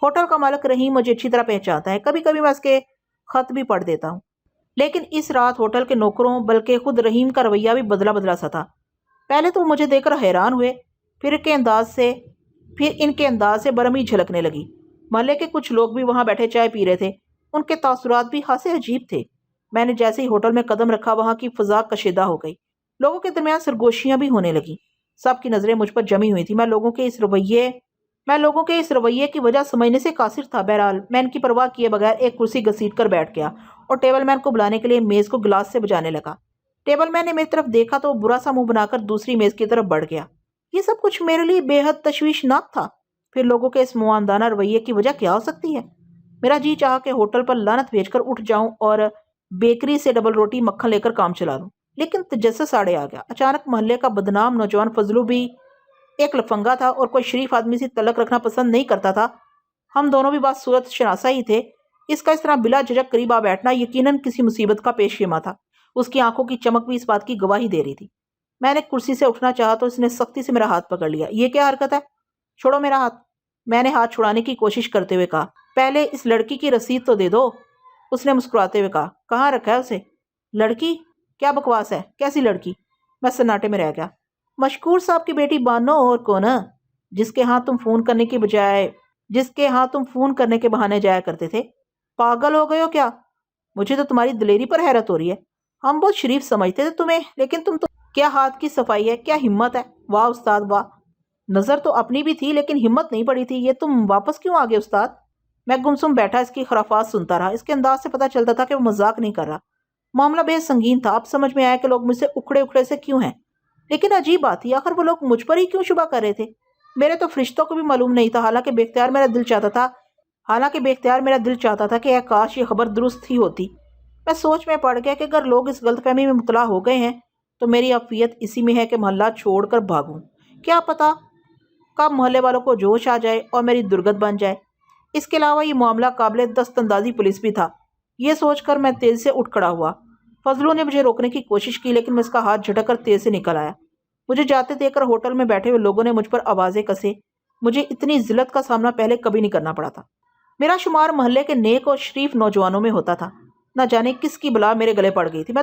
Hotel کا مالک رحیم مجھے اچھی طرح پہچانتا ہے، کبھی کبھی میں اس کے خط بھی پڑھ دیتا ہوں، لیکن اس رات ہوٹل کے نوکروں بلکہ خود رحیم کا رویہ بھی بدلا بدلا سا تھا۔ پہلے تو وہ مجھے دیکھ کر حیران ہوئے، پھر ان کے انداز سے برہمی جھلکنے لگی۔ محلے کے کچھ لوگ بھی وہاں بیٹھے چائے پی رہے تھے، ان کے تاثرات بھی خاصے عجیب تھے۔ میں نے جیسے ہی ہوٹل میں قدم رکھا وہاں کی فضا کشیدہ ہو گئی، لوگوں کے درمیان سرگوشیاں بھی ہونے لگیں، سب کی نظریں مجھ پر جمی ہوئی تھی۔ میں لوگوں کے اس رویے کی وجہ سمجھنے سے قاصر تھا۔ بہرحال میں ان کی پرواہ کیے بغیر ایک کرسی گھسیٹ کر بیٹھ گیا اور ٹیبل مین کو بلانے کے لیے میز کو گلاس سے بجانے لگا۔ ٹیبل مین نے میری طرف دیکھا تو برا سا منہ بنا کر دوسری میز کی طرف بڑھ گیا۔ یہ سب کچھ میرے لیے بے حد تشویشناک تھا۔ پھر لوگوں کے اس معاندانہ رویے کی وجہ کیا ہو سکتی ہے؟ میرا جی چاہا کہ ہوٹل پر لعنت بھیج کر اٹھ جاؤں اور بیکری سے ڈبل روٹی مکھن لے کر کام چلا لوں، لیکن تجسس آڑے آ گیا۔ اچانک محلے کا بدنام نوجوان فضلو بھی ایک لفنگا تھا اور کوئی شریف آدمی سے تعلق رکھنا پسند نہیں کرتا تھا۔ ہم دونوں بھی بات صورت شناسا ہی تھے۔ اس کا اس طرح بلا جھجک قریب آ بیٹھنا یقیناً کسی مصیبت کا پیش خیمہ تھا۔ اس کی آنکھوں کی چمک بھی اس بات کی گواہی دے رہی تھی۔ میں نے کرسی سے اٹھنا چاہا تو اس نے سختی سے میرا ہاتھ پکڑ لیا۔ یہ کیا حرکت ہے؟ چھوڑو میرا ہاتھ، میں نے ہاتھ چھڑانے کی کوشش کرتے ہوئے کہا۔ پہلے اس لڑکی کی رسید تو دے دو، اس نے مسکراتے ہوئے کہا۔ کہاں رکھا ہے اسے؟ لڑکی؟ کیا بکواس ہے، کیسی لڑکی؟ میں سناٹے میں رہ گیا۔ مشکور صاحب کی بیٹی بانو، اور کون؟ جس کے ہاں تم فون کرنے کے بہانے جایا کرتے تھے۔ پاگل ہو گئے ہو کیا؟ مجھے تو تمہاری دلیری پر حیرت ہو رہی ہے۔ ہم بہت شریف سمجھتے تھے تمہیں، لیکن تم تو کیا ہاتھ کی صفائی ہے، کیا ہمت ہے! واہ استاد واہ! نظر تو اپنی بھی تھی لیکن ہمت نہیں پڑی تھی۔ یہ تم واپس کیوں آگے استاد؟ میں گمسم بیٹھا اس کی خرافات سنتا رہا۔ اس کے انداز سے پتہ چلتا تھا کہ وہ مذاق نہیں کر رہا۔ معاملہ بے سنگین تھا۔ اب سمجھ میں آیا کہ لوگ مجھ سے اکھڑے اکھڑے سے کیوں ہیں، لیکن عجیب بات تھی، آخر وہ لوگ مجھ پر ہی کیوں شبہ کر رہے تھے؟ میرے تو فرشتوں کو بھی معلوم نہیں تھا، حالانکہ بے اختیار میرا دل چاہتا تھا کہ اے کاش یہ خبر درست ہی ہوتی۔ میں سوچ میں پڑ گیا کہ اگر لوگ اس غلط فہمی میں مبتلا ہو گئے ہیں تو میری عافیت اسی میں ہے کہ محلہ چھوڑ کر بھاگوں۔ کیا پتا کب محلے والوں کو جوش آ جائے اور میری درگت بن جائے۔ اس کے علاوہ یہ معاملہ قابل دست اندازی پولیس بھی تھا۔ یہ سوچ کر میں تیزی سے اٹھ کھڑا ہوا۔ فضلو نے مجھے روکنے کی کوشش کی لیکن میں اس کا ہاتھ جھٹک کر تیز سے نکل آیا۔ مجھے جاتے دیکھ کر ہوٹل میں بیٹھے ہوئے لوگوں نے مجھ پر آوازیں کسے۔ مجھے اتنی ذلت کا سامنا پہلے کبھی نہیں کرنا پڑا تھا۔ میرا شمار محلے کے نیک اور شریف نوجوانوں میں ہوتا تھا۔ نہ جانے کس کی بلا میرے گلے پڑ گئی تھی۔ میں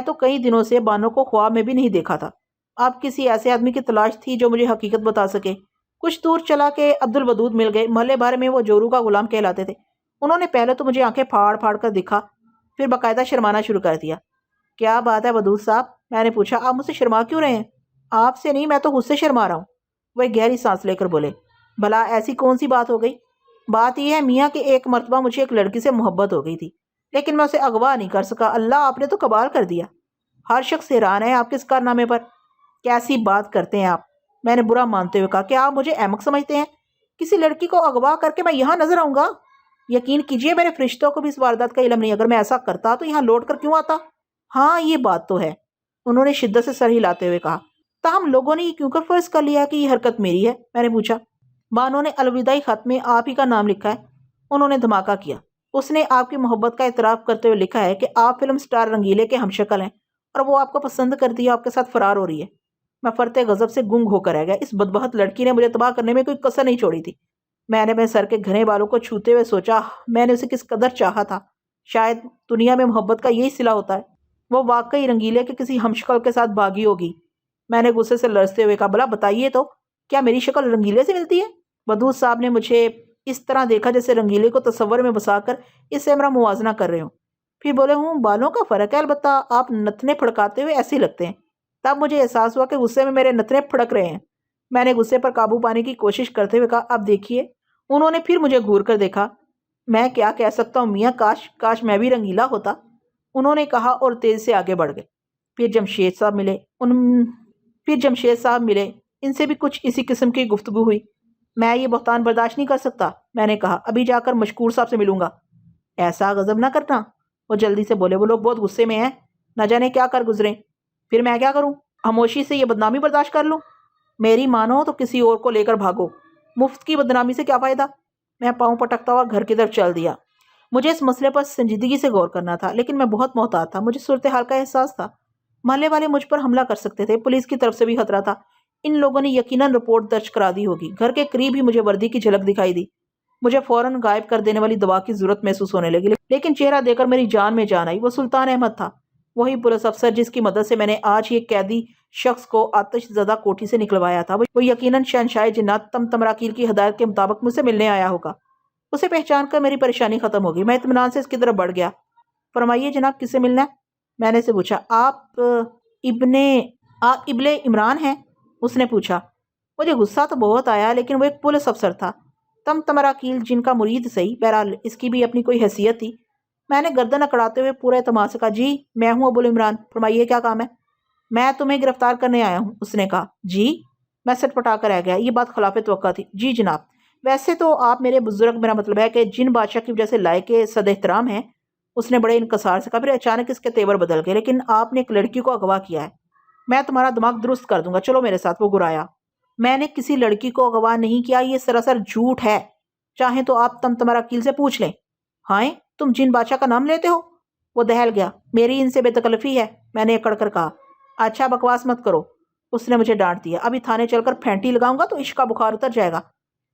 تو کئی دنوں سے بانو کو خواب میں بھی نہیں دیکھا تھا۔ اب کسی ایسے آدمی کی تلاش تھی جو مجھے حقیقت بتا سکے۔ کچھ دور چلا کہ عبدالودود مل گئے۔ محلے بھر میں وہ جورو کا غلام کہلاتے تھے۔ انہوں نے پہلے تو مجھے آنکھیں پھاڑ پھاڑ کر دکھا، پھر باقاعدہ شرمانا شروع کر دیا۔ کیا بات ہے ودود صاحب؟ میں نے پوچھا۔ آپ مجھ سے شرما کیوں رہے ہیں؟ آپ سے نہیں، میں تو خود سے شرما رہا ہوں۔ وہ ایک گہری سانس لے کر بولے۔ بھلا ایسی کون سی بات ہو گئی؟ بات یہ ہے میاں کہ ایک مرتبہ مجھے ایک لڑکی سے محبت ہو گئی تھی، لیکن میں اسے اغوا نہیں کر سکا۔ اللہ، آپ نے تو کمال کر دیا۔ ہر شخص حیران ہے آپ کے اس کارنامے پر۔ کیسی بات کرتے ہیں آپ؟ میں نے برا مانتے ہوئے کہا۔ کیا آپ مجھے احمق سمجھتے ہیں؟ کسی لڑکی کو اغوا کر کے میں یہاں نظر آؤں گا؟ یقین کیجئے میرے فرشتوں کو بھی اس واردات کا علم نہیں۔ اگر میں ایسا کرتا تو یہاں لوٹ کر کیوں آتا؟ ہاں یہ بات تو ہے، انہوں نے شدت سے سر ہلاتے ہوئے کہا۔ تاہم لوگوں نے یہ کیوں کر فرض کر لیا کہ یہ حرکت میری ہے؟ میں نے پوچھا۔ بانو نے الوداعی خط میں آپ ہی کا نام لکھا ہے، انہوں نے دھماکہ کیا۔ اس نے آپ کی محبت کا اعتراف کرتے ہوئے لکھا ہے کہ آپ فلم سٹار رنگیلے کے ہم شکل ہیں اور وہ آپ کو پسند کرتی ہے، آپ کے ساتھ فرار ہو رہی ہے۔ میں فرتے غضب سے گنگ ہو کر رہ گیا۔ اس بدبخت لڑکی نے مجھے تباہ کرنے میں کوئی کسر نہیں چھوڑی تھی۔ میں نے اپنے سر کے گھنے بالوں کو چھوتے ہوئے سوچا، میں نے اسے کس قدر چاہا تھا۔ شاید دنیا میں محبت کا یہی صلہ ہوتا ہے۔ وہ واقعی رنگیلے کے کسی ہم شکل کے ساتھ بھاگی ہوگی۔ میں نے غصے سے لرزتے ہوئے کہا، بھلا بتائیے تو، کیا میری شکل رنگیلے سے ملتی ہے؟ ودود صاحب نے مجھے اس طرح دیکھا جیسے رنگیلے کو تصور میں بسا کر اس سے میرا موازنہ کر رہے ہوں۔ پھر بولے، ہوں بالوں کا فرق ہے، البتہ آپ نتنے پھڑکاتے ہوئے ایسے لگتے ہیں۔ تب مجھے احساس ہوا کہ غصے میں میرے نتنے پھڑک رہے ہیں۔ میں نے غصے پر قابو پانے کی کوشش کرتے ہوئے کہا، اب دیکھیے۔ انہوں نے پھر مجھے گھور کر دیکھا۔ میں کیا کہہ سکتا ہوں میاں، کاش میں بھی رنگیلا ہوتا، انہوں نے کہا اور تیز سے آگے بڑھ گئے۔ پھر جمشید صاحب ملے، ان سے بھی کچھ اسی قسم کی گفتگو ہوئی۔ میں یہ بہتان برداشت نہیں کر سکتا، میں نے کہا، ابھی جا کر مشکور صاحب سے ملوں گا۔ ایسا غضب نہ کرنا، وہ جلدی سے بولے، وہ لوگ بہت غصے میں ہیں، نہ جانے کیا کر گزرے۔ پھر میں کیا کروں؟ خاموشی سے یہ بدنامی برداشت کر لوں؟ میری مانو تو کسی اور کو لے کر بھاگو، مفت کی بدنامی سے کیا فائدہ؟ میں پاؤں پٹکتا ہوا گھر کی طرف چل دیا۔ مجھے اس مسئلے پر سنجیدگی سے غور کرنا تھا، لیکن میں بہت محتاط تھا۔ مجھے صورتحال کا احساس تھا۔ محلے والے مجھ پر حملہ کر سکتے تھے، پولیس کی طرف سے بھی خطرہ تھا۔ ان لوگوں نے یقیناً رپورٹ درج کرا دی ہوگی۔ گھر کے قریب ہی مجھے وردی کی جھلک دکھائی دی۔ مجھے فوراً غائب کر دینے والی دوا کی ضرورت محسوس ہونے لگی، لیکن چہرہ دیکھ کر میری جان میں جان آئی۔ وہ سلطان احمد تھا، وہی پولیس افسر جس کی مدد سے میں نے آج ہی ایک قیدی شخص کو آتش زدہ کوٹھی سے نکلوایا تھا۔ وہ یقیناً شہنشاہ جنات تمتمراکیل کی ہدایت کے مطابق مجھ سے ملنے آیا ہوگا۔ اسے پہچان کر میری پریشانی ختم ہو گئی۔ میں اطمینان سے اس کی طرف بڑھ گیا۔ فرمائیے جناب، کس سے ملنا ہے؟ میں نے اسے پوچھا۔ آپ ابن عمران ہیں؟ اس نے پوچھا۔ مجھے غصہ تو بہت آیا، لیکن وہ ایک پولیس افسر تھا، تمتمراکیل جن کا مرید صحیح، بہرحال اس کی بھی اپنی کوئی حیثیت تھی۔ میں نے گردن اکڑاتے ہوئے پورے اعتماد سے کہا، جی میں ہوں ابو عمران، فرمائیے کیا کام ہے؟ میں تمہیں گرفتار کرنے آیا ہوں، اس نے کہا۔ جی؟ میں سٹپٹا کر رہ گیا، یہ بات خلاف توقع تھی۔ جی جناب، ویسے تو آپ میرے بزرگ، میرا مطلب ہے کہ جن بادشاہ کی وجہ سے لائق صد احترام ہیں، اس نے بڑے انکسار سے کہا۔ پھر اچانک اس کے تیور بدل گئے۔ لیکن آپ نے ایک لڑکی کو اغوا کیا ہے، میں تمہارا دماغ درست کر دوں گا، چلو میرے ساتھ۔ وہ گرایا۔ میں نے کسی لڑکی کو اغوا نہیں کیا، یہ سراسر جھوٹ ہے، چاہیں تو آپ تمتمراکیل سے پوچھ لیں۔ ہائے، تم جن بادشاہ کا نام لیتے ہو؟ وہ دہل گیا۔ میری ان سے بے تکلفی ہے، میں نے اکڑ کر کہا۔ اچھا بکواس مت کرو، اس نے مجھے ڈانٹ دیا۔ ابھی تھانے چل کر پھینٹی لگاؤں گا تو عشق کا بخار اتر جائے گا۔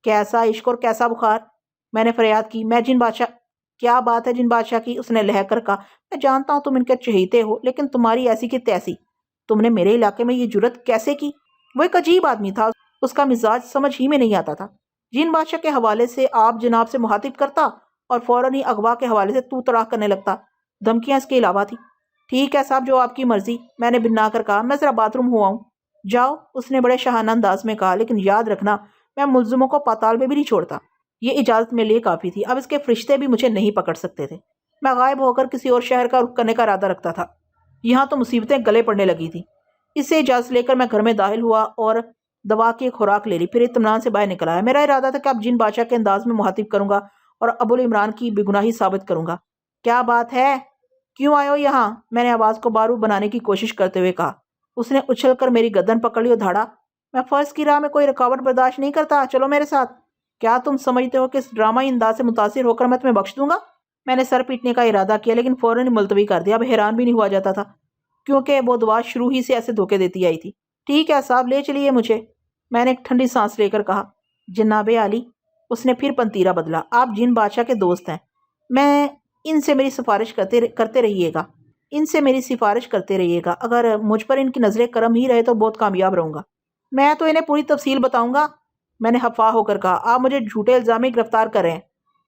کیسا عشق اور کیسا بخار؟ میں نے فریاد کی۔ میں جن بادشاہ… کیا بات ہے جن بادشاہ کی؟ اس نے لہک کر کہا۔ میں جانتا ہوں تم ان کے چہیتے ہو، لیکن تمہاری ایسی کی تیسی، تم نے میرے علاقے میں یہ جرت کیسے کی؟ وہ ایک عجیب آدمی تھا، اس کا مزاج سمجھ ہی میں نہیں آتا تھا۔ جن بادشاہ کے حوالے سے آپ جناب سے مخاطب کرتا اور فوراً ہی اغوا کے حوالے سے تو تڑاک کرنے لگتا۔ دھمکیاں اس کے علاوہ تھی۔ ٹھیک ہے صاحب، جو آپ کی مرضی، میں نے بنا کر کہا۔ میں ذرا باتھ روم ہوا ہوں۔ جاؤ، اس نے بڑے شاہانہ انداز میں کہا، لیکن یاد رکھنا میں ملزموں کو پاتال میں بھی نہیں چھوڑتا۔ یہ اجازت میرے لیے کافی تھی، اب اس کے فرشتے بھی مجھے نہیں پکڑ سکتے تھے۔ میں غائب ہو کر کسی اور شہر کا رخ کرنے کا ارادہ رکھتا تھا، یہاں تو مصیبتیں گلے پڑنے لگی تھی۔ اس سے اجازت لے کر میں گھر میں داخل ہوا اور دوا کی ایک خوراک لے لی، پھر اطمینان سے باہر نکل آیا۔ میرا ارادہ تھا کہ اب جن بادشاہ کے انداز میں مخاطب کروں گا اور ابو عمران کی بے گناہی ثابت کروں گا۔ کیا بات ہے، کیوں آئے ہو یہاں؟ میں نے آواز کو بارو بنانے کی کوشش کرتے ہوئے کہا۔ اس نے اچھل کر میری گردن پکڑ لی اور دھاڑا۔ میں فرض کی راہ میں کوئی رکاوٹ برداشت نہیں کرتا، چلو میرے ساتھ۔ کیا تم سمجھتے ہو کہ اس ڈرامائی انداز سے متاثر ہو کر میں تمہیں بخش دوں گا؟ میں نے سر پیٹنے کا ارادہ کیا، لیکن فوراً ہی ملتوی کر دیا۔ اب حیران بھی نہیں ہوا جاتا تھا، کیونکہ وہ دعا شروع ہی سے ایسے دھوکے دیتی آئی تھی۔ ٹھیک ہے صاحب، لے چلیے مجھے، میں نے ایک ٹھنڈی سانس لے کر کہا۔ جناب عالی، اس نے پھر پنتیرا بدلا، آپ جن بادشاہ کے دوست ہیں، میں ان سے میری سفارش کرتے رہیے گا، ان سے میری سفارش کرتے رہیے گا۔ اگر مجھ پر ان کی نظر کرم ہی رہے تو بہت کامیاب رہوں گا۔ میں تو انہیں پوری تفصیل بتاؤں گا، میں نے ہفا ہو کر کہا۔ آپ مجھے جھوٹے الزام میں گرفتار کر رہے ہیں۔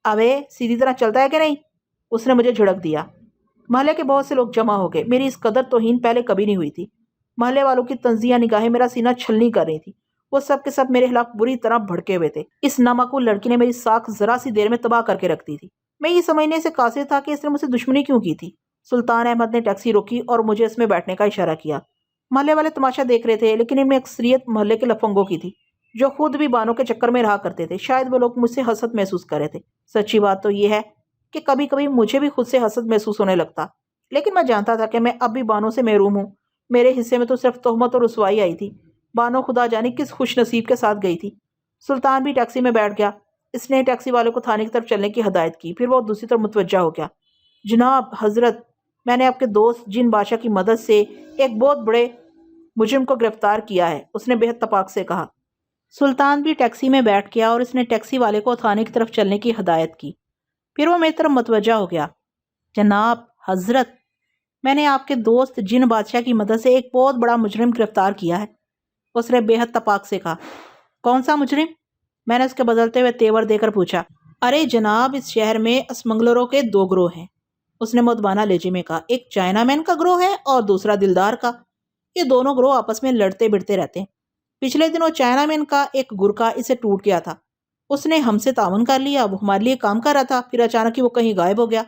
اوے سیدھی طرح چلتا ہے کہ نہیں؟ اس نے مجھے جھڑک دیا۔ محلے کے بہت سے لوگ جمع ہو گئے، میری اس قدر توہین پہلے کبھی نہیں ہوئی تھی۔ محلے والوں کی تنزیہ نگاہیں میرا سینہ چھلنی کر رہی تھی، وہ سب کے سب میرے خلاف بری طرح بھڑکے ہوئے تھے۔ اس نامعقول لڑکی نے میری ساکھ ذرا سی دیر میں تباہ کر کے رکھ دی تھی۔ میں یہ سمجھنے سے قاصر تھا کہ اس نے مجھ سے دشمنی کیوں کی تھی۔ سلطان احمد نے ٹیکسی روکی اور مجھے اس میں بیٹھنے کا اشارہ کیا۔ محلے والے تماشا دیکھ رہے تھے، لیکن ان میں اکثریت محلے کے لفنگوں کی تھی، جو خود بھی بانوں کے چکر میں رہا کرتے تھے۔ شاید وہ لوگ مجھ سے حسد محسوس کر رہے تھے۔ سچی بات تو یہ ہے کہ کبھی کبھی مجھے بھی خود سے حسد محسوس ہونے لگتا، لیکن میں جانتا تھا کہ میں اب بھی بانوں سے محروم ہوں۔ میرے حصے میں تو صرف تہمت اور رسوائی آئی تھی۔ بانو خدا جانے کس خوش نصیب کے ساتھ گئی تھی۔ سلطان بھی ٹیکسی میں بیٹھ گیا۔ اس نے ٹیکسی والے کو تھانے کی طرف چلنے کی ہدایت کی، پھر وہ دوسری طرف متوجہ ہو گیا۔ جناب حضرت، میں نے آپ کے دوست جن بادشاہ کی مدد سے ایک بہت بڑے مجرم کو گرفتار کیا ہے، اس نے بے حد تپاک سے کہا۔ سلطان بھی ٹیکسی میں بیٹھ گیا اور اس نے ٹیکسی والے کو تھانے کی طرف چلنے کی ہدایت کی، پھر وہ میری طرف متوجہ ہو گیا۔ جناب حضرت، میں نے آپ کے دوست جن بادشاہ کی مدد سے ایک بہت بڑا مجرم گرفتار کیا ہے، اس نے بے حد تپاک سے کہا۔ کون سا مجرم؟ میں نے اس کے بدلتے ہوئے تیور دے کر پوچھا۔ ارے جناب، اس شہر میں اسمگلروں کے دو گروہ ہیں، اس نے مدبانہ لہجے میں کہا۔ ایک چائنا مین کا گروہ ہے اور دوسرا دلدار کا۔ یہ دونوں گروہ آپس میں لڑتے بڑھتے رہتے ہیں۔ پچھلے دنوں چائنا مین کا ایک گرکا اسے ٹوٹ گیا تھا، اس نے ہم سے تعاون کر لیا، وہ ہمارے لیے کام کر رہا تھا، پھر اچانک ہی وہ کہیں غائب ہو گیا۔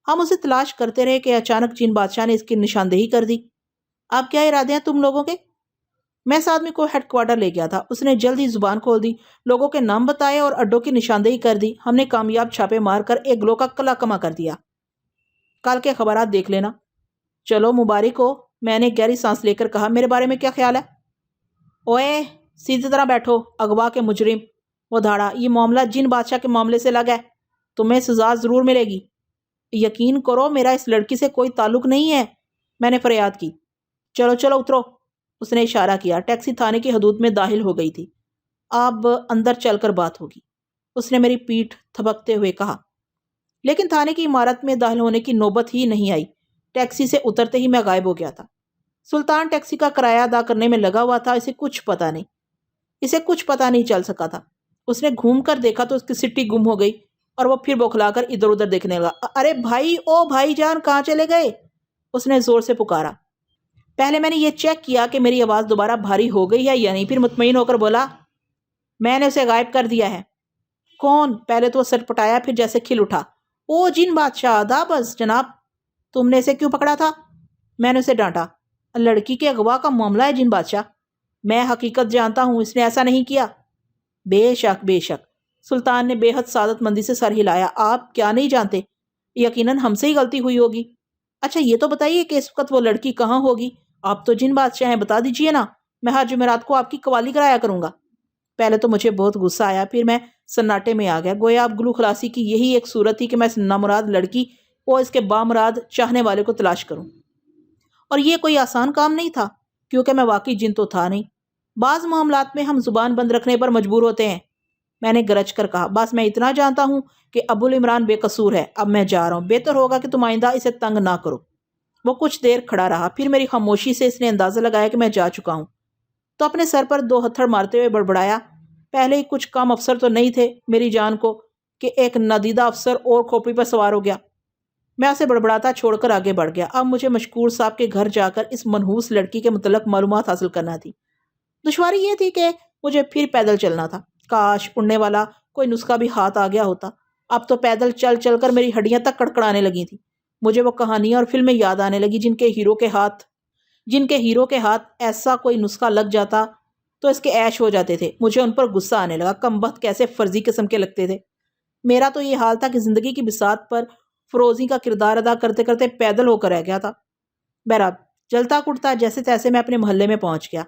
ہم اسے تلاش کرتے رہے کہ اچانک جن بادشاہ نے اس کی نشاندہی کر دی۔ اب کیا ارادے ہیں تم لوگوں کے؟ میں اس آدمی کو ہیڈ کوارٹر لے گیا تھا، اس نے جلد ہی زبان کھول دی، لوگوں کے نام بتائے اور اڈوں کی نشاندہی کر دی۔ ہم نے کامیاب چھاپے مار کر ایک گروہ کا کلا کما کر دیا۔ کل کے خبرات دیکھ لینا۔ چلو مبارک ہو، میں نے گہری سانس لے کر کہا۔ میرے بارے میں کیا خیال ہے؟ اوے سیدھی طرح بیٹھو، اغوا کے مجرم، وہ دھاڑا۔ یہ معاملہ جن بادشاہ کے معاملے سے الگ ہے، تمہیں سزا ضرور ملے گی۔ یقین کرو میرا اس لڑکی سے کوئی تعلق نہیں ہے، میں نے فریاد کی۔ چلو چلو اترو، اس نے اشارہ کیا۔ ٹیکسی تھانے کی حدود میں داخل ہو گئی تھی۔ اب اندر چل کر بات ہوگی، اس نے میری پیٹھ تھپکتے ہوئے کہا۔ لیکن تھانے کی عمارت میں داخل ہونے کی نوبت ہی نہیں آئی۔ ٹیکسی سے اترتے ہی میں غائب ہو گیا تھا۔ سلطان ٹیکسی کا کرایہ ادا کرنے میں لگا ہوا تھا۔ اسے کچھ پتا نہیں چل سکا تھا۔ اس نے گھوم کر دیکھا تو اس کی سٹی گم ہو گئی اور وہ پھر بوکھلا کر ادھر ادھر دیکھنے لگا۔ ارے بھائی، او بھائی جان، کہاں چلے گئے؟ اس نے زور سے پکارا۔ پہلے میں نے یہ چیک کیا کہ میری آواز دوبارہ بھاری ہو گئی ہے یا نہیں، پھر مطمئن ہو کر بولا، میں نے اسے غائب کر دیا ہے۔ کون؟ پہلے تو وہ سر پٹایا، پھر جیسے کھل اٹھا۔ او جن بادشاہ، آدابز جناب، تم نے اسے کیوں پکڑا تھا؟ میں نے اسے ڈانٹا۔ لڑکی کے اغوا کا معاملہ ہے جن بادشاہ، میں حقیقت جانتا ہوں، اس نے ایسا نہیں کیا۔ بے شک بے شک، سلطان نے بے حد سعادت مندی سے سر ہلایا۔ آپ کیا نہیں جانتے؟ یقیناً ہم سے ہی غلطی ہوئی ہوگی۔ اچھا یہ تو بتائیے کہ اس وقت وہ لڑکی کہاں ہوگی؟ آپ تو جن بادشاہ ہیں، بتا دیجئے نا، میں ہر جمعرات کو آپ کی قوالی کرایا کروں گا۔ پہلے تو مجھے بہت غصہ آیا، پھر میں سناٹے میں آ گیا۔ گویا اب گلو خلاصی کی یہی ایک صورت تھی کہ میں اس نامراد لڑکی اور اس کے بامراد چاہنے والے کو تلاش کروں، اور یہ کوئی آسان کام نہیں تھا کیونکہ میں واقعی جن تو تھا نہیں۔ بعض معاملات میں ہم زبان بند رکھنے پر مجبور ہوتے ہیں، میں نے گرج کر کہا۔ بس میں اتنا جانتا ہوں کہ ابوالعمران بے قصور ہے۔ اب میں جا رہا ہوں، بہتر ہوگا کہ تم آئندہ اسے تنگ نہ کرو۔ وہ کچھ دیر کھڑا رہا، پھر میری خاموشی سے اس نے اندازہ لگایا کہ میں جا چکا ہوں، تو اپنے سر پر 2 ہتھڑ مارتے ہوئے بڑبڑایا، پہلے ہی کچھ کم افسر تو نہیں تھے میری جان کو کہ ایک نادیدہ افسر اور کھوپڑی پر سوار ہو گیا۔ میں اسے بڑبڑاتا چھوڑ کر آگے بڑھ گیا۔ اب مجھے مشکور صاحب کے گھر جا کر اس منحوس لڑکی کے متعلق معلومات حاصل کرنا تھی۔ دشواری یہ تھی کہ مجھے پھر پیدل چلنا تھا۔ کاش اڑنے والا کوئی نسخہ بھی ہاتھ آ گیا ہوتا۔ اب تو پیدل چل چل کر میری ہڈیاں تک کڑکڑانے لگی تھیں۔ مجھے وہ کہانیاں اور فلمیں یاد آنے لگی جن کے ہیرو کے ہاتھ ایسا کوئی نسخہ لگ جاتا تو اس کے عیش ہو جاتے تھے۔ مجھے ان پر غصہ آنے لگا۔ کمبخت کیسے فرضی قسم کے لگتے تھے۔ میرا تو یہ حال تھا کہ زندگی کی بساط پر فروزی کا کردار ادا کرتے کرتے پیدل ہو کر رہ گیا تھا۔ بہرحال جلتا کٹتا جیسے تیسے میں اپنے محلے میں پہنچ گیا۔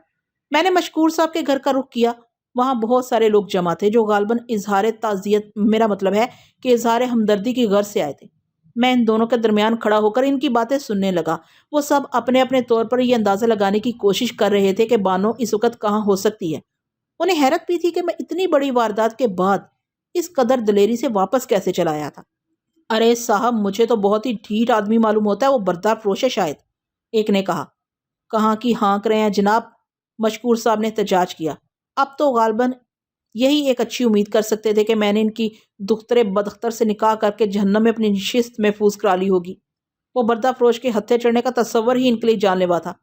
میں نے مشکور صاحب کے گھر کا رخ کیا۔ وہاں بہت سارے لوگ جمع تھے جو غالباً اظہار تعزیت، میرا مطلب ہے کہ اظہار ہمدردی کی غرض سے آئے تھے۔ میں ان دونوں کے درمیان کھڑا ہو کر ان کی باتیں سننے لگا۔ وہ سب اپنے اپنے طور پر یہ اندازہ لگانے کی کوشش کر رہے تھے کہ بانو اس وقت کہاں ہو سکتی ہے۔ انہیں حیرت بھی تھی کہ میں اتنی بڑی واردات کے بعد اس قدر دلیری سے واپس کیسے چلا آیا تھا۔ ارے صاحب، مجھے تو بہت ہی ڈھیٹ آدمی معلوم ہوتا ہے، وہ بردار فروش ہے شاید، ایک نے کہا۔ کہاں کی ہانک رہے ہیں جناب، مشکور صاحب نے احتجاج کیا۔ اب تو غالباً یہی ایک اچھی امید کر سکتے تھے کہ میں نے ان کی دختر بدختر سے نکاح کر کے جہنم میں اپنی نشست محفوظ کرا لی ہوگی۔ وہ بردہ فروش کے ہتھے چڑھنے کا تصور ہی ان کے لیے جان لیوا تھا۔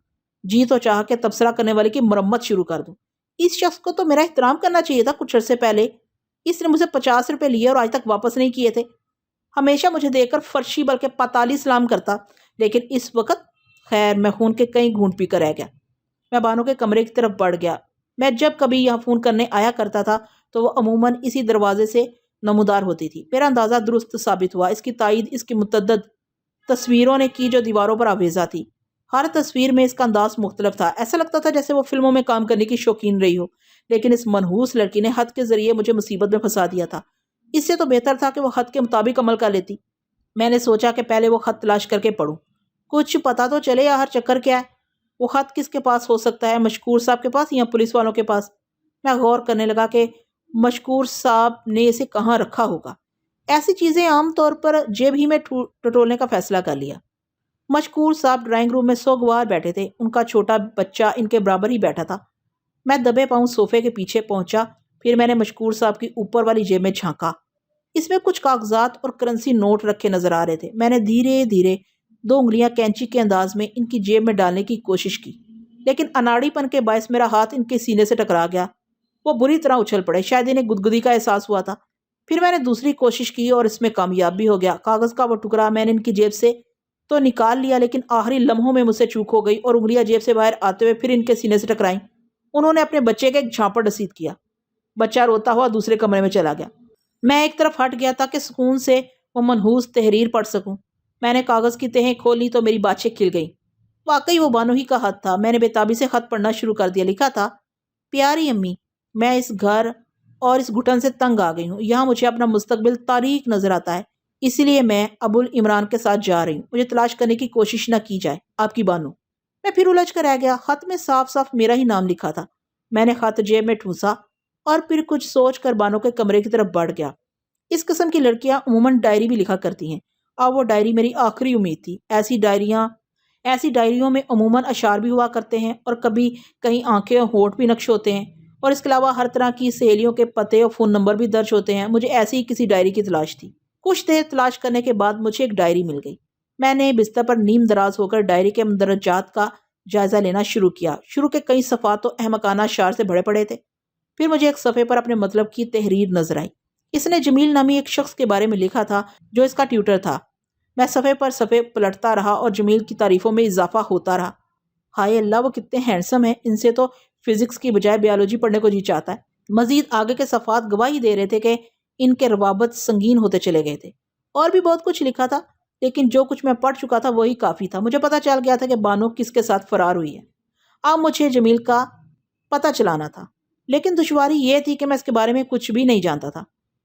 جی تو چاہا کہ تبصرہ کرنے والے کی مرمت شروع کر دوں۔ اس شخص کو تو میرا احترام کرنا چاہیے تھا۔ کچھ عرصے پہلے اس نے مجھے 50 روپے لیے اور آج تک واپس نہیں کیے تھے۔ ہمیشہ مجھے دیکھ کر فرشی بلکہ پتالی سلام کرتا، لیکن اس وقت خیر میں خون کے کئی گھونٹ پی کر رہ گیا۔ میں بانو کے کمرے کی طرف بڑھ گیا۔ میں جب کبھی یہاں فون کرنے آیا کرتا تھا تو وہ عموماً اسی دروازے سے نمودار ہوتی تھی۔ میرا اندازہ درست ثابت ہوا۔ اس کی تائید اس کی متعدد تصویروں نے کی جو دیواروں پر آویزہ تھی۔ ہر تصویر میں اس کا انداز مختلف تھا۔ ایسا لگتا تھا جیسے وہ فلموں میں کام کرنے کی شوقین رہی ہو، لیکن اس منحوس لڑکی نے خط کے ذریعے مجھے مصیبت میں پھنسا دیا تھا۔ اس سے تو بہتر تھا کہ وہ خط کے مطابق عمل کر لیتی۔ میں نے سوچا کہ پہلے وہ خط تلاش کر کے پڑھوں، کچھ پتا تو چلے یا ہر چکر کیا ہے۔ وہ خط کس کے پاس ہو سکتا ہے؟ مشکور صاحب کے پاس یا پولیس والوں کے پاس؟ میں غور کرنے لگا کہ مشکور صاحب نے اسے کہاں رکھا ہوگا۔ ایسی چیزیں عام طور پر جیب ہی میں ٹٹولنے کا فیصلہ کر لیا۔ مشکور صاحب ڈرائنگ روم میں سوگوار بیٹھے تھے۔ ان کا چھوٹا بچہ ان کے برابر ہی بیٹھا تھا۔ میں دبے پاؤں صوفے کے پیچھے پہنچا، پھر میں نے مشکور صاحب کی اوپر والی جیب میں جھانکا۔ اس میں کچھ کاغذات اور کرنسی نوٹ رکھے نظر آ رہے تھے۔ میں نے دھیرے دھیرے 2 انگلیاں کینچی کے انداز میں ان کی جیب میں ڈالنے کی کوشش کی، لیکن اناڑی پن کے باعث میرا ہاتھ ان کے سینے سے ٹکرا گیا۔ وہ بری طرح اچھل پڑے، شاید انہیں گدگدی کا احساس ہوا تھا۔ پھر میں نے دوسری کوشش کی اور اس میں کامیاب بھی ہو گیا۔ کاغذ کا وہ ٹکڑا میں نے ان کی جیب سے تو نکال لیا، لیکن آخری لمحوں میں مجھ سے چوک ہو گئی اور انگلیاں جیب سے باہر آتے ہوئے پھر ان کے سینے سے ٹکرائیں۔ انہوں نے اپنے بچے کے ایک جھانپڑ رسید کیا۔ بچہ روتا ہوا دوسرے کمرے میں چلا گیا۔ میں ایک طرف ہٹ گیا تاکہ سکون سے وہ منحوس تحریر پڑھ سکوں۔ میں نے کاغذ کی تہیں کھولی تو میری باتیں کھل گئیں۔ واقعی وہ بانو ہی کا خط تھا۔ میں نے بے تابی سے خط پڑھنا شروع کر دیا۔ لکھا تھا، پیاری امی، میں اس گھر اور اس گھٹن سے تنگ آ گئی ہوں۔ یہاں مجھے اپنا مستقبل تاریک نظر آتا ہے، اسی لیے میں ابوالعمران کے ساتھ جا رہی ہوں۔ مجھے تلاش کرنے کی کوشش نہ کی جائے۔ آپ کی بانو۔ میں پھر الجھ کر رہ گیا۔ خط میں صاف صاف میرا ہی نام لکھا تھا۔ میں نے خط جیب میں ٹھونسا اور پھر کچھ سوچ کر بانو کے کمرے کی طرف بڑھ گیا۔ اس قسم کی لڑکیاں عموماً ڈائری بھی لکھا کرتی ہیں۔ اب وہ ڈائری میری آخری امید تھی۔ ایسی ڈائریوں میں عموماً اشعار بھی ہوا کرتے ہیں اور کبھی کہیں آنکھیں اور ہونٹ بھی نقش ہوتے ہیں، اور اس کے علاوہ ہر طرح کی سہیلیوں کے پتے اور فون نمبر بھی درج ہوتے ہیں۔ مجھے ایسی ہی کسی ڈائری کی تلاش تھی۔ کچھ دیر تلاش کرنے کے بعد مجھے ایک ڈائری مل گئی۔ میں نے بستر پر نیم دراز ہو کر ڈائری کے مندرجات کا جائزہ لینا شروع کیا۔ شروع کے کئی صفحات تو احمقانہ اشعار سے بھرے پڑے تھے۔ پھر مجھے ایک صفحے پر اپنے مطلب کی تحریر نظر آئی۔ اس نے جمیل نامی ایک شخص کے بارے میں لکھا تھا جو اس کا ٹیوٹر تھا۔ میں صفحے پر صفحے پلٹتا رہا اور جمیل کی تعریفوں میں اضافہ ہوتا رہا۔ ہائے اللہ، وہ کتنے ہینڈسم ہیں، ان سے تو فزکس کی بجائے بیالوجی پڑھنے کو جی چاہتا ہے۔ مزید آگے کے صفحات گواہی دے رہے تھے کہ ان کے روابط سنگین ہوتے چلے گئے تھے۔ اور بھی بہت کچھ لکھا تھا، لیکن جو کچھ میں پڑھ چکا تھا وہی کافی تھا۔ مجھے پتہ چل گیا تھا کہ بانو کس کے ساتھ فرار ہوئی ہے۔ اب مجھے جمیل کا پتہ چلانا تھا، لیکن دشواری یہ تھی کہ میں اس کے بارے میں کچھ بھی نہیں جانتا تھا۔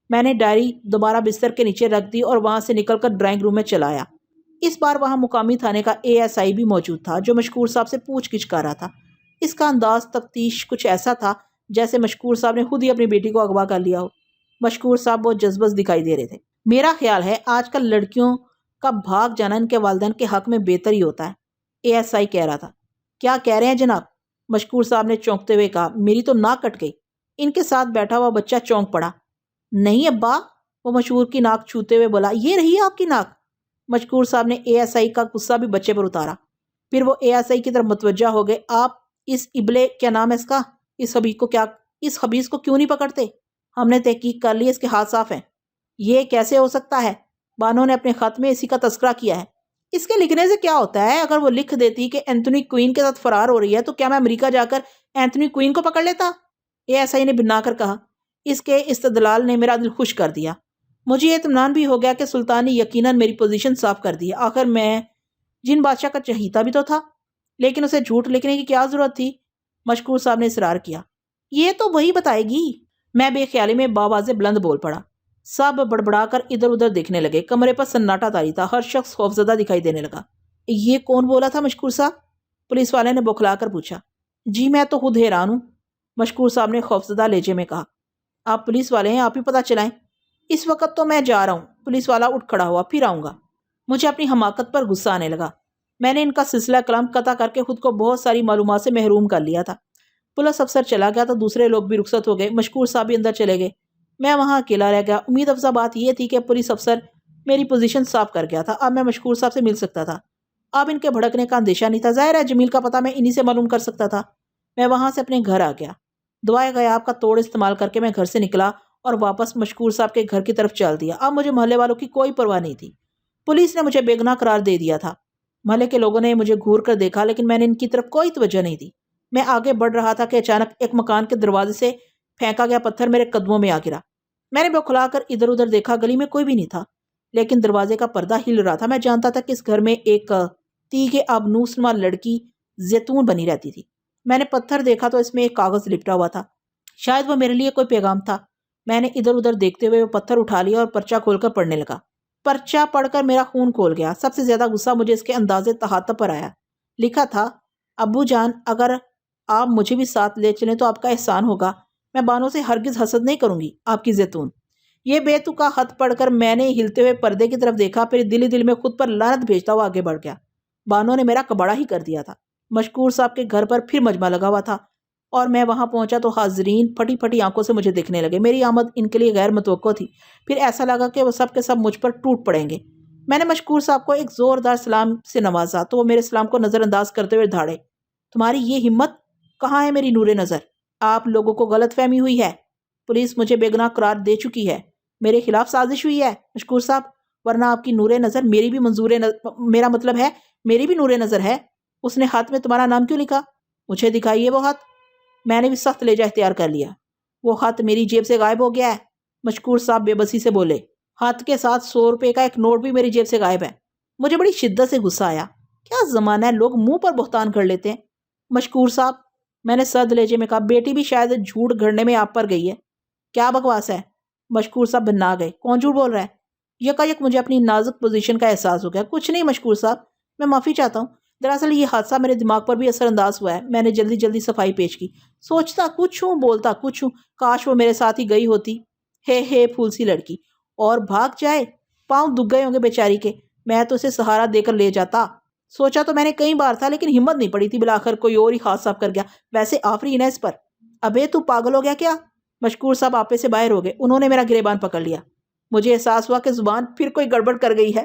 میں نے ڈائری دوبارہ بستر کے نیچے رکھ دی اور وہاں سے نکل کر ڈرائنگ روم میں چلا آیا۔ اس بار وہاں مقامی تھانے کا ASI بھی موجود تھا جو مشکور صاحب سے پوچھ گچھ کر رہا تھا۔ اس کا انداز تفتیش کچھ ایسا تھا جیسے مشکور صاحب نے خود ہی اپنی بیٹی کو اغوا کر لیا ہو۔ مشکور صاحب بہت جذباز دکھائی دے رہے تھے۔ میرا خیال ہے آج کل لڑکیوں کا بھاگ جانا ان کے والدین کے حق میں بہتر ہی ہوتا ہے، ASI کہہ رہا تھا۔ کیا کہہ رہے ہیں جناب؟ مشکور صاحب نے چونکتے ہوئے کہا۔ میری تو ناک کٹ گئی۔ ان کے ساتھ بیٹھا ہوا بچہ چونک پڑا۔ نہیں ابا، وہ مشکور کی ناک چھوتے ہوئے بولا۔ یہ رہی آپ کی ناک۔ مشکور صاحب نے ASI کا غصہ بھی بچے پر اتارا۔ پھر وہ ASI کی طرف متوجہ ہو گئے۔ آپ اس ابلے، کیا نام ہے اس کا، اس خبیث کو کیوں نہیں پکڑتے؟ ہم نے تحقیق کر لی، اس کے ہاتھ صاف ہیں۔ یہ کیسے ہو سکتا ہے؟ بانو نے اپنے خط میں اسی کا تذکرہ کیا ہے۔ اس کے لکھنے سے کیا ہوتا ہے؟ اگر وہ لکھ دیتی کہ اینتھونی کوئن کے ساتھ فرار ہو رہی ہے تو کیا میں امریکہ جا کر اینتھونی کوئن کو پکڑ لیتا؟ ASI نے بنا کر کہا۔ اس کے استدلال نے میرا دل خوش کر دیا۔ مجھے یہ اطمینان بھی ہو گیا کہ سلطان نے یقیناً میری پوزیشن صاف کر دی ہے۔ آخر میں جن بادشاہ کا چہیتا بھی تو تھا، لیکن اسے جھوٹ لکھنے کی کیا ضرورت تھی؟ مشکور صاحب نے اصرار کیا۔ یہ تو وہی بتائے گی۔ میں بے خیالی میں باواضح بلند بول پڑا۔ سب بڑبڑا کر ادھر ادھر دیکھنے لگے۔ کمرے پر سناٹا طاری تھا۔ ہر شخص خوفزدہ دکھائی دینے لگا۔ یہ کون بولا تھا مشکور صاحب؟ پولیس والے نے بوکھلا کر پوچھا۔ جی میں تو خود حیران ہوں، مشکور صاحب نے خوفزدہ لہجے میں کہا۔ آپ پولیس والے ہیں، آپ ہی پتہ چلائیں۔ اس وقت تو میں جا رہا ہوں۔ پولیس والا اٹھ کھڑا ہوا۔ پھر آؤں گا۔ مجھے اپنی حماقت پر غصہ آنے لگا۔ میں نے ان کا سلسلہ کلام قطع کر کے خود کو بہت ساری معلومات سے محروم کر لیا تھا۔ پولیس افسر چلا گیا تو دوسرے لوگ بھی رخصت ہو گئے۔ مشکور صاحب بھی اندر چلے گئے۔ میں وہاں اکیلا رہ گیا۔ امید افزا بات یہ تھی کہ پولیس افسر میری پوزیشن صاف کر گیا تھا۔ اب میں مشکور صاحب سے مل سکتا تھا۔ اب ان کے بھڑکنے کا اندیشہ نہیں تھا۔ ظاہر ہے جمیل کا پتہ میں انہی سے معلوم کر سکتا تھا۔ میں وہاں سے اپنے گھر آ گیا۔ دعائے غیاب کا توڑ استعمال کر کے میں گھر سے نکلا اور واپس مشکور صاحب کے گھر کی طرف چل دیا۔ اب مجھے محلے والوں کی کوئی پرواہ نہیں تھی۔ پولیس نے مجھے بے گناہ قرار دے دیا تھا۔ محلے کے لوگوں نے مجھے گھور کر دیکھا، لیکن میں نے ان کی طرف کوئی توجہ نہیں دی۔ میں آگے بڑھ رہا تھا کہ اچانک ایک مکان کے دروازے سے پھینکا گیا پتھر میرے قدموں میں آ گرا۔ میں نے بوکھلا کر ادھر ادھر دیکھا۔ گلی میں کوئی بھی نہیں تھا، لیکن دروازے کا پردہ ہل رہا تھا۔ میں جانتا تھا کہ اس گھر میں ایک تیغ آبنوس لڑکی زیتون بنی رہتی تھی۔ میں نے پتھر دیکھا تو اس میں ایک کاغذ لپٹا ہوا تھا۔ شاید وہ میرے لیے کوئی پیغام تھا۔ میں نے ادھر ادھر دیکھتے ہوئے وہ پتھر اٹھا لیا اور پرچہ کھول کر پڑھنے لگا۔ پرچہ پڑھ کر میرا خون کھول گیا۔ سب سے زیادہ غصہ مجھے اس کے انداز تہاطب پر آیا۔ لکھا تھا، ابو جان اگر آپ مجھے بھی ساتھ لے چلیں تو آپ کا احسان ہوگا۔ میں بانو سے ہرگز حسد نہیں کروں گی، آپ کی زیتون۔ یہ بے تکا خط پڑھ کر میں نے ہلتے ہوئے پردے کی طرف دیکھا، پھر دل ہی دل میں خود پر لعنت بھیجتا ہوا آگے بڑھ گیا۔ بانو نے میرا کباڑا ہی کر دیا تھا۔ مشکور صاحب کے گھر پر پھر مجمع لگا ہوا تھا اور میں وہاں پہنچا تو حاضرین پھٹی پھٹی آنکھوں سے مجھے دیکھنے لگے۔ میری آمد ان کے لیے غیر متوقع تھی۔ پھر ایسا لگا کہ وہ سب کے سب مجھ پر ٹوٹ پڑیں گے۔ میں نے مشکور صاحب کو ایک زوردار سلام سے نوازا تو وہ میرے سلام کو نظر انداز کرتے ہوئے دھاڑے۔ تمہاری یہ ہمت؟ کہاں ہے میری نور نظر؟ آپ لوگوں کو غلط فہمی ہوئی ہے۔ پولیس مجھے بے گناہ قرار دے چکی ہے۔ میرے خلاف سازش ہوئی ہے مشکور صاحب، ورنہ آپ کی نور نظر میری بھی میرا مطلب ہے میری بھی نور نظر ہے۔ اس نے خط میں تمہارا نام کیوں لکھا؟ مجھے دکھائیے وہ خط۔ میں نے بھی سخت لہجہ اختیار کر لیا۔ وہ خط میری جیب سے غائب ہو گیا ہے، مشکور صاحب بے بسی سے بولے۔ خط کے ساتھ 100 روپے کا ایک نوٹ بھی میری جیب سے غائب ہے۔ مجھے بڑی شدت سے غصہ آیا۔ کیا زمانہ ہے، لوگ منہ پر بہتان کر لیتے ہیں۔ مشکور صاحب، میں نے سرد لہجے میں کہا، بیٹی بھی شاید جھوٹ گھڑنے میں آپ پر گئی ہے۔ کیا بکواس ہے؟ مشکور صاحب بنا گئے۔ کون جھوٹ بول رہا ہے؟ یکا یک مجھے اپنی نازک پوزیشن کا احساس ہو گیا۔ کچھ نہیں مشکور صاحب، میں معافی چاہتا ہوں، دراصل یہ حادثہ میرے دماغ پر بھی اثر انداز ہوا ہے۔ میں نے جلدی جلدی صفائی پیش کی۔ سوچتا کچھ ہوں، بولتا کچھ ہوں، کاش وہ میرے ساتھ ہی گئی ہوتی۔ ہے پھول سی لڑکی، اور بھاگ جائے، پاؤں دکھ گئے ہوں گے بیچاری کے، میں تو اسے سہارا دے کر لے جاتا۔ سوچا تو میں نے کئی بار تھا، لیکن ہمت نہیں پڑی تھی۔ بالآخر کوئی اور ہی حادثہ کر گیا۔ ویسے آفرین ہے اس پر۔ ابے تو پاگل ہو گیا کیا؟ مشکور صاحب آپے سے باہر ہو گئے۔ انہوں نے میرا گریبان پکڑ لیا۔ مجھے احساس ہوا کہ زبان پھر کوئی گڑبڑ کر گئی ہے۔